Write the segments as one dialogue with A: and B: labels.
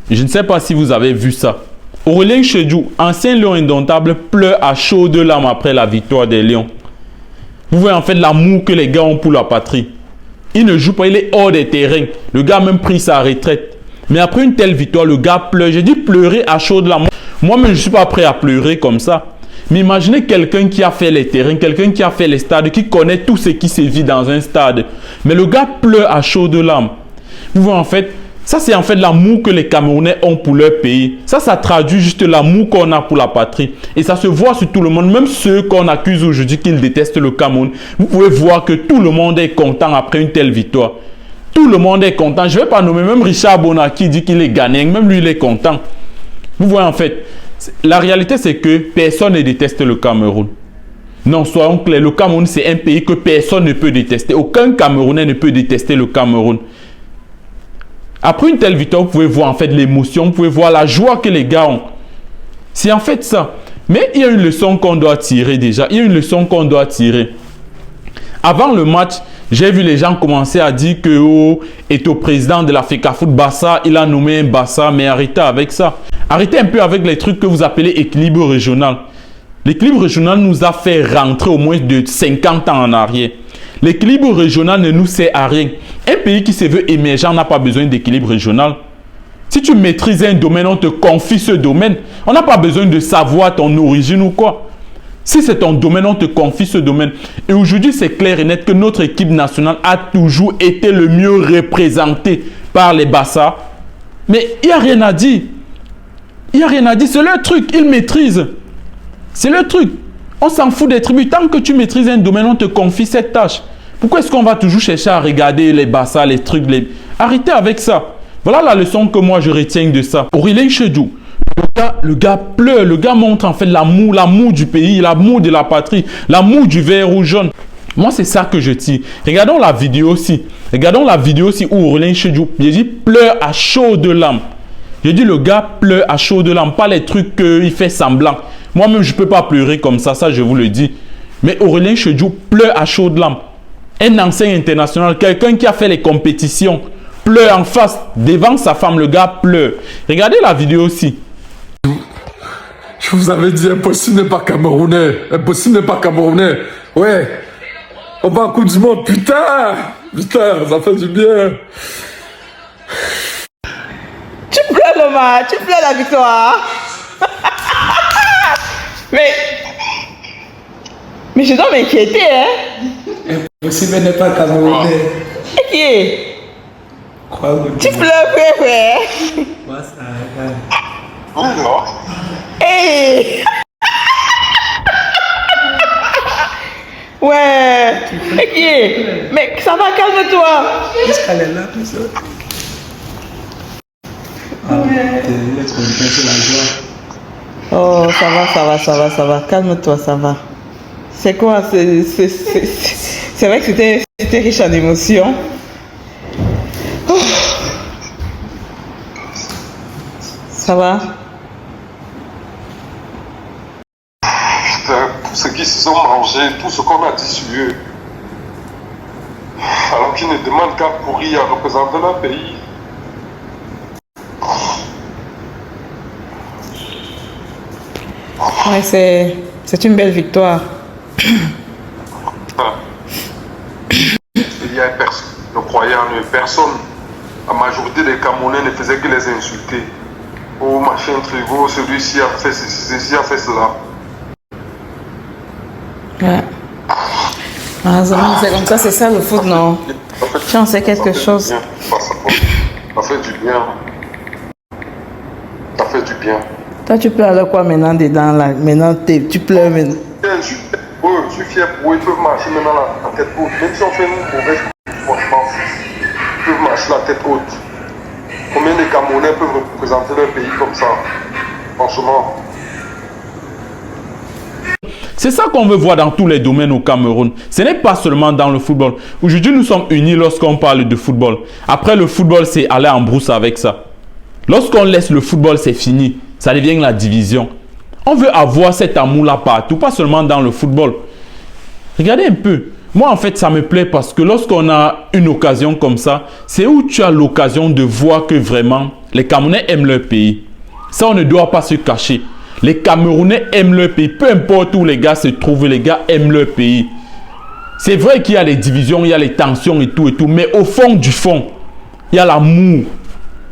A: Je ne sais pas si vous avez vu ça. Aurélien Chedjou, ancien lion indomptable, pleure à chaudes larmes après la victoire des Lions. Vous voyez en fait l'amour que les gars ont pour la patrie. Il ne joue pas, il est hors des terrains. Le gars a même pris sa retraite. Mais après une telle victoire, le gars pleure. J'ai dit pleurer à chaudes larmes. Moi-même, je ne suis pas prêt à pleurer comme ça. Mais imaginez quelqu'un qui a fait les terrains, quelqu'un qui a fait les stades, qui connaît tout ce qui se vit dans un stade. Mais le gars pleure à chaudes larmes. Vous voyez en fait, ça c'est en fait l'amour que les Camerounais ont pour leur pays. Ça traduit juste l'amour qu'on a pour la patrie. Et ça se voit sur tout le monde, même ceux qu'on accuse aujourd'hui qu'ils détestent le Cameroun. Vous pouvez voir que tout le monde est content après une telle victoire. Tout le monde est content. Je ne vais pas nommer même Richard Bona qui dit qu'il est ghanéen, même lui il est content. Vous voyez en fait, la réalité c'est que personne ne déteste le Cameroun. Non, soyons clairs, le Cameroun c'est un pays que personne ne peut détester. Aucun Camerounais ne peut détester le Cameroun. Après une telle victoire, vous pouvez voir en fait l'émotion, vous pouvez voir la joie que les gars ont. C'est en fait ça. Mais il y a une leçon qu'on doit tirer déjà. Il y a une leçon qu'on doit tirer. Avant le match, j'ai vu les gens commencer à dire que est au président de la FECAFOOT Bassa, il a nommé un Bassa, mais arrêtez avec ça. Arrêtez un peu avec les trucs que vous appelez équilibre régional. L'équilibre régional nous a fait rentrer au moins de 50 ans en arrière. L'équilibre régional ne nous sert à rien. Un pays qui se veut émergent n'a pas besoin d'équilibre régional. Si tu maîtrises un domaine, on te confie ce domaine. On n'a pas besoin de savoir ton origine ou quoi. Si c'est ton domaine, on te confie ce domaine. Et aujourd'hui, c'est clair et net que notre équipe nationale a toujours été le mieux représentée par les Bassa. Mais il n'y a rien à dire. Il n'y a rien à dire. C'est leur truc. Ils maîtrisent. C'est leur truc. On s'en fout des tribus. Tant que tu maîtrises un domaine, on te confie cette tâche. Pourquoi est-ce qu'on va toujours chercher à regarder les Bassa, les trucs, Arrêtez avec ça. Voilà la leçon que moi je retiens de ça. Aurélien Chedjou, le gars pleure, le gars montre en fait l'amour du pays, l'amour de la patrie, l'amour du vert ou jaune. Moi, c'est ça que je tire. Regardons la vidéo aussi. Regardons la vidéo aussi où Aurélien Chedjou, j'ai dit, pleure à chaudes larmes. J'ai dit, le gars pleure à chaudes larmes, pas les trucs qu'il fait semblant. Moi-même, je ne peux pas pleurer comme ça, je vous le dis. Mais Aurélien Chedjou pleure à chaudes larmes. Un ancien international, quelqu'un qui a fait les compétitions, pleure en face, devant sa femme, le gars pleure. Regardez la vidéo aussi.
B: Je vous avais dit, impossible n'est pas camerounais. Impossible n'est pas camerounais. Ouais. On va en Coupe du Monde, putain. Putain, ça fait du bien.
C: Tu pleures le match, tu pleures la victoire. Mais je dois m'inquiéter, hein.
D: Impossible n'est pas camerounais.
C: Et qui est? Tu pleures, frère.
D: Moi, ça regarde.
C: Hey. Ouais. Et qui est? Mais ça va, calme-toi.
D: Est-ce qu'elle est là, tout ça? Ah, laisse la joie.
C: Oh, ça va. Calme-toi, ça va. C'est quoi? C'est vrai que c'était riche en émotions. Oh. Ça va?
E: Putain, tout ce qu'ils se sont mangés, tout ce qu'on a dit sur eux. Alors qu'ils ne demandent qu'à pourrir à représenter leur pays.
C: Ouais, c'est une belle victoire.
E: Il y a personne ne croyait en eux, personne. La majorité des Camerounais ne faisaient que les insulter. Oh, machin, Trigo, celui-ci a fait ceci, a fait cela.
C: Ouais. C'est comme ça, c'est ça le foot, non? Tu en sais quelque chose.
E: Ça fait du bien. Ça fait du bien.
C: Toi, tu pleures alors quoi maintenant dedans là? Maintenant, tu pleures maintenant.
E: Je suis fier pour eux, ils peuvent marcher maintenant la tête haute. Même si on fait une mauvaise, franchement, ils peuvent marcher la tête haute. Combien de Camerounais peuvent représenter leur pays comme ça? Franchement.
A: C'est ça qu'on veut voir dans tous les domaines au Cameroun. Ce n'est pas seulement dans le football. Aujourd'hui, nous sommes unis lorsqu'on parle de football. Après, le football, c'est aller en brousse avec ça. Lorsqu'on laisse le football, c'est fini. Ça devient la division. On veut avoir cet amour-là partout, pas seulement dans le football. Regardez un peu. Moi, en fait, ça me plaît parce que lorsqu'on a une occasion comme ça, c'est où tu as l'occasion de voir que vraiment Les Camerounais aiment leur pays. Ça, on ne doit pas se cacher. Les Camerounais aiment leur pays. Peu importe où les gars se trouvent, les gars aiment leur pays. C'est vrai qu'il y a les divisions, il y a les tensions et tout. Mais au fond du fond, il y a l'amour.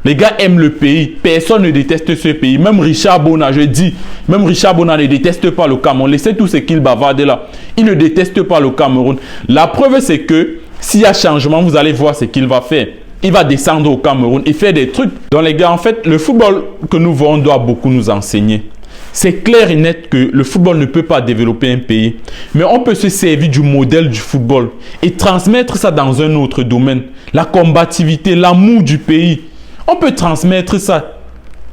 A: Les gars aiment le pays. Personne ne déteste ce pays. Même Richard Bona, je dis, même Richard Bona ne déteste pas le Cameroun. Laissez tout ce qu'il bavarde là. Il ne déteste pas le Cameroun. La preuve, c'est que s'il y a changement, vous allez voir ce qu'il va faire. Il va descendre au Cameroun et faire des trucs. Donc les gars, en fait, le football que nous voyons doit beaucoup nous enseigner. C'est clair et net que le football ne peut pas développer un pays. Mais on peut se servir du modèle du football et transmettre ça dans un autre domaine. La combativité, l'amour du pays. On peut transmettre ça.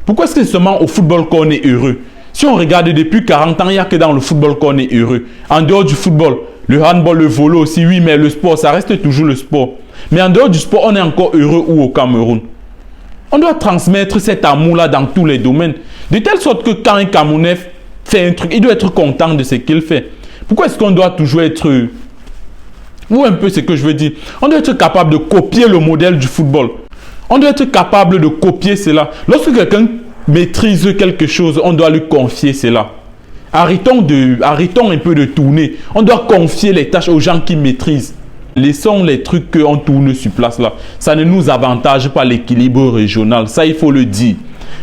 A: Pourquoi est-ce que c'est seulement au football qu'on est heureux? Si on regarde depuis 40 ans, il n'y a que dans le football qu'on est heureux. En dehors du football, le handball, le volo aussi, oui, mais le sport, ça reste toujours le sport. Mais en dehors du sport, on est encore heureux où au Cameroun? On doit transmettre cet amour-là dans tous les domaines. De telle sorte que quand un Camerounais fait un truc, il doit être content de ce qu'il fait. Pourquoi est-ce qu'on doit toujours être... Ou un peu ce que je veux dire. On doit être capable de copier le modèle du football. On doit être capable de copier cela. Lorsque quelqu'un maîtrise quelque chose, on doit lui confier cela. Arrêtons un peu de tourner. On doit confier les tâches aux gens qui maîtrisent. Laissons les trucs qu'on tourne sur place là. Ça ne nous avantage pas l'équilibre régional. Ça, il faut le dire.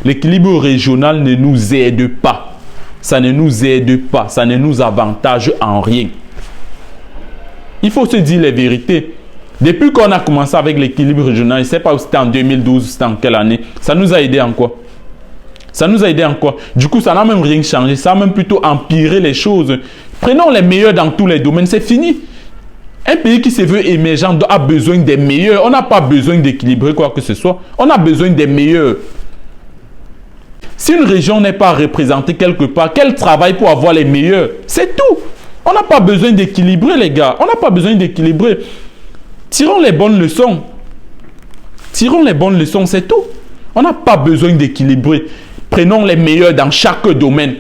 A: L'équilibre régional ne nous aide pas. Ça ne nous aide pas. Ça ne nous avantage en rien. Il faut se dire les vérités. Depuis qu'on a commencé avec l'équilibre régional, je ne sais pas si c'était en 2012, c'était en quelle année, ça nous a aidé en quoi? Ça nous a aidé en quoi? Du coup, ça n'a même rien changé. Ça a même plutôt empiré les choses. Prenons les meilleurs dans tous les domaines. C'est fini. Un pays qui se veut émergent a besoin des meilleurs. On n'a pas besoin d'équilibrer quoi que ce soit. On a besoin des meilleurs. Si une région n'est pas représentée quelque part, qu'elle travaille pour avoir les meilleurs. C'est tout. On n'a pas besoin d'équilibrer, les gars. On n'a pas besoin d'équilibrer. Tirons les bonnes leçons. Tirons les bonnes leçons, c'est tout. On n'a pas besoin d'équilibrer. Prenons les meilleurs dans chaque domaine.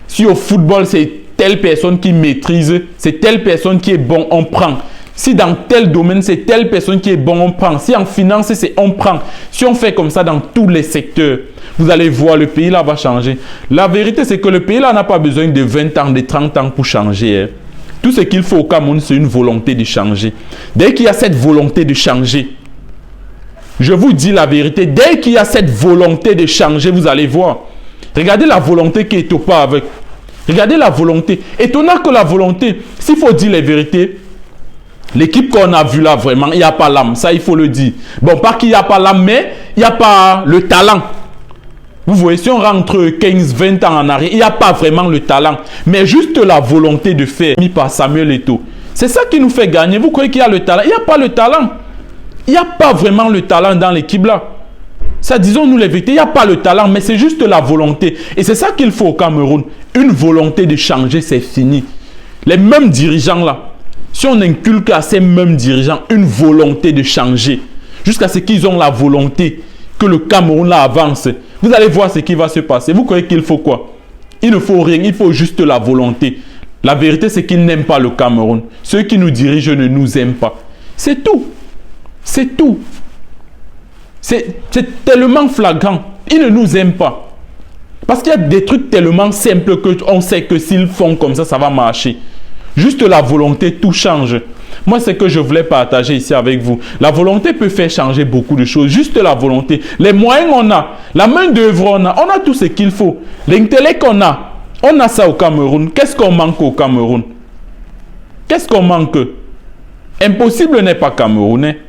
A: Si au football, c'est telle personne qui maîtrise, c'est telle personne qui est bon, on prend. Si dans tel domaine, c'est telle personne qui est bon, on prend. Si en finance, c'est on prend. Si on fait comme ça dans tous les secteurs, vous allez voir, le pays là va changer. La vérité, c'est que le pays là n'a pas besoin de 20 ans, de 30 ans pour changer. Tout ce qu'il faut au Cameroun, c'est une volonté de changer. Dès qu'il y a cette volonté de changer, je vous dis la vérité, dès qu'il y a cette volonté de changer, vous allez voir. Regardez la volonté qui est au pas avec. Regardez la volonté. Étonnant que la volonté, s'il faut dire les vérités, l'équipe qu'on a vue là, vraiment, il n'y a pas l'âme. Ça, il faut le dire. Bon, pas qu'il n'y a pas l'âme, mais il n'y a pas le talent. Vous voyez, si on rentre 15-20 ans en arrière, il n'y a pas vraiment le talent. Mais juste la volonté de faire, mis par Samuel Eto'o. C'est ça qui nous fait gagner. Vous croyez qu'il y a le talent? Il n'y a pas le talent. Il n'y a pas vraiment le talent dans l'équipe là. Ça, disons-nous les vérités, il n'y a pas le talent, mais c'est juste la volonté. Et c'est ça qu'il faut au Cameroun. Une volonté de changer, c'est fini. Les mêmes dirigeants là, si on inculque à ces mêmes dirigeants une volonté de changer, jusqu'à ce qu'ils ont la volonté que le Cameroun là avance, vous allez voir ce qui va se passer. Vous croyez qu'il faut quoi? Il ne faut rien, il faut juste la volonté. La vérité, c'est qu'ils n'aiment pas le Cameroun. Ceux qui nous dirigent ne nous aiment pas. C'est tout. C'est tout. C'est tellement flagrant. Ils ne nous aiment pas. Parce qu'il y a des trucs tellement simples qu'on sait que s'ils font comme ça, ça va marcher. Juste la volonté, tout change. Moi, c'est ce que je voulais partager ici avec vous. La volonté peut faire changer beaucoup de choses. Juste la volonté. Les moyens, on a. La main d'œuvre, on a. On a tout ce qu'il faut. L'intellect, on a ça au Cameroun. Qu'est-ce qu'on manque au Cameroun? Qu'est-ce qu'on manque? Impossible n'est pas camerounais.